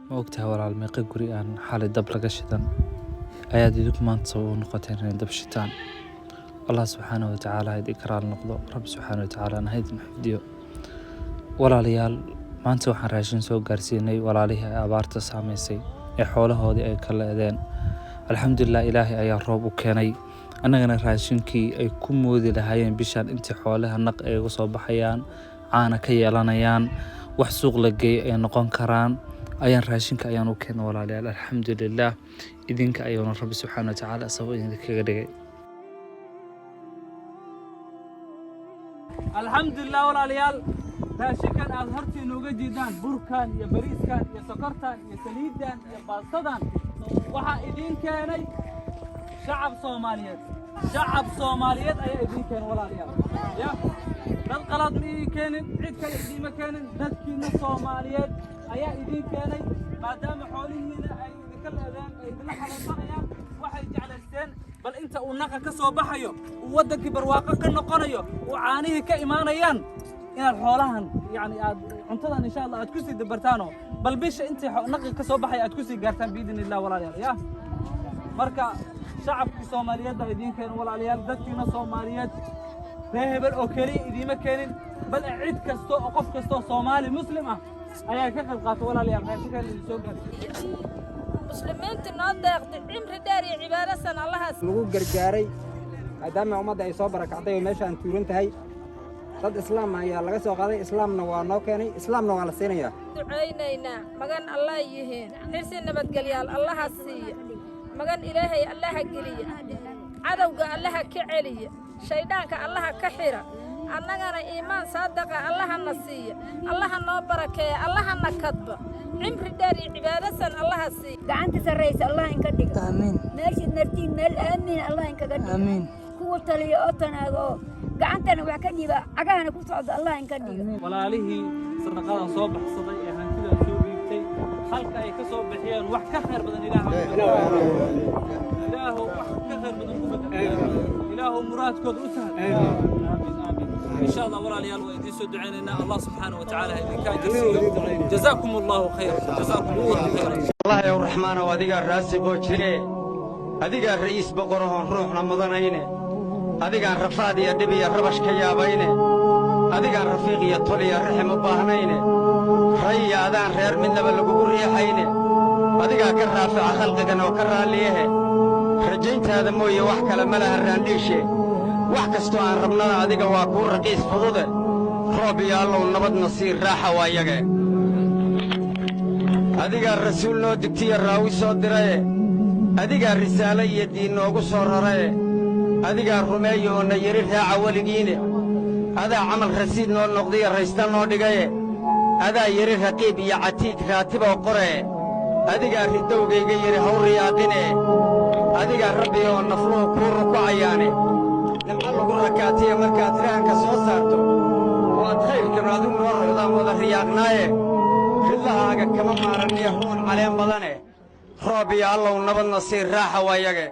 Ma ogtahay walaal meeqa guri aan xalay dab laga shidan ayaad idinku maanta sabab u noqoteen inay dab shitaan. Allah subxaanahu wa tacaala ha idin karaal noqdo. Rabbi subxaanahu wa tacaala ha idin xifdiyo. Walaalayaal, maanta waxaan raashin soo gaarsiinay walaalihii ay abaarta saameysay ee xoolahoodii ay ka leedeen. Alxamdulillah, Ilaahay ayaa roob u keenay. Annagana raashinkii ay ku moodi lahaayeen bishaan intii xoolaha naq ay uga soo baxayaan, caana ka yeelanayaan, wax suuq la geeyo ay noqon karaan, ayaan raashinka ayaan u keenay walaalayaal. Alxamdulillah, idinka ayuuna Rabbi subxaanahu wa tacaala sabab idinkaga dhigay. alxamdulillah walaalayaal, raashinkan aad hortii nooga jeedaan, burkan iyo bariiskan iyo sokortan iyo saliidan iyo baastadan, waxaa idin keenay shacab Soomaaliyeed ayaa idin keenay walaalayaal. Ya dad qalad ma idin keenin, cid kale idinma keenin, dadkiina Soomaaliyeed ayaa idin keenay. maadaama xoolihiina ay idinka leedeen, ay idinla xanuunsanayaan, waxay jeclaysteen bal inta uu naqa ka soo baxayo, uu wadankii barwaaqo ka noqonayo, uu caanihii ka imaanayaan, inaad xoolahan yani aad cuntadan insha Allah aad ku sii dabartaano bal bisha intii naqi ka soo baxay aad ku sii gaartaan biidinillah walaalayaal. Ya marka shacabka Soomaaliyeed baa idin keenay walaalayaal, dadkiina Soomaaliyeed reer hebel oo kaliya idinma keenin, bal cid kasto oo qof kasto Soomaali muslim ah ayaa ka qayb qaatay walaalayaal raashinkan idin soo gaarsiiyay. muslimiinta noo deeqday cimri dheer iyo cibaado san allahaas lagu gargaaray maadaama ummadda ay soo barakacday oo meeshaan tuuran tahay. dad islaam ayaa laga soo qaaday, islaamna waa noo keenay, islaamna waa la siinayaa. ducaynaynaa magan allah yihiin xirsi nabadgelyaal allaha siiya, magan ilaahay allaha geliya, cadowga allaha ka celiya, shayddaanka allaha ka xira, annagana iimaan saadaqa allaha na siiya, allaha noo barakeeya, allaha na kadba cimri dheer iyo cibaado san allaha siiya. gacanta sarraysa allah inka dhigo amiin. meeshaad martiin meel aamin allah inkaga dhigo amiin. kuwa taliya oo tanaaga oo gacantana wax ka dhiba cagahana ku socda allah inka dhigo. walaalihii sadaqadan soo baxsaday ee hantidan soo dhiibtay, halka ay ka soo bixiyeen wax ka khayr badan ilaahu wax ka khayr badan ku bedel ilaahu muraadkooda u sahal. aamin إن شاء الله ولا ليال ويدي سود عيننا الله سبحانه وتعالى جزاكم الله خير جزاكم الله خير. الله يا الرحمن واديك الراسي بوجري أديك الرئيس بقرهن روح رمضانينه أديك الرفاد يا دبي يا ربش كيابينه أديك الرفيق يا طلي يا رحم باهنينه ري أذان خير من نبل قبوري حينه أديك كرافع خلقك أنا وكراليه رجيت هذا مويه وحكى لما له الرانديشه wax kasto aan rabnaa adiga waa ku raqiis fudude roob iyo allow nabad nasiir raaxa waayage adiga rasuul noo digtiya raawi soo diraye adiga risaalo iyo diin noogu soo raraye adiga rumeeyo oo na yiri raaca weligiine adaa camal rasiid noo noqdiya raysta noo dhigaye adaa yiri raqiib iyo catiid raatiboo qoree adiga ridowgayga yiri hawriyaaqine adiga rabbi oo nafluhu kuu rukucayaane nimca lagu rakaatiya markaad rahanka soo saarto waad khayrkan adigu noo roqdaan wada riyaaqnaaye ridlahaaga kama maaranniya ruun caleen badane roob iyo allow nabad nasiir raaxa waayage.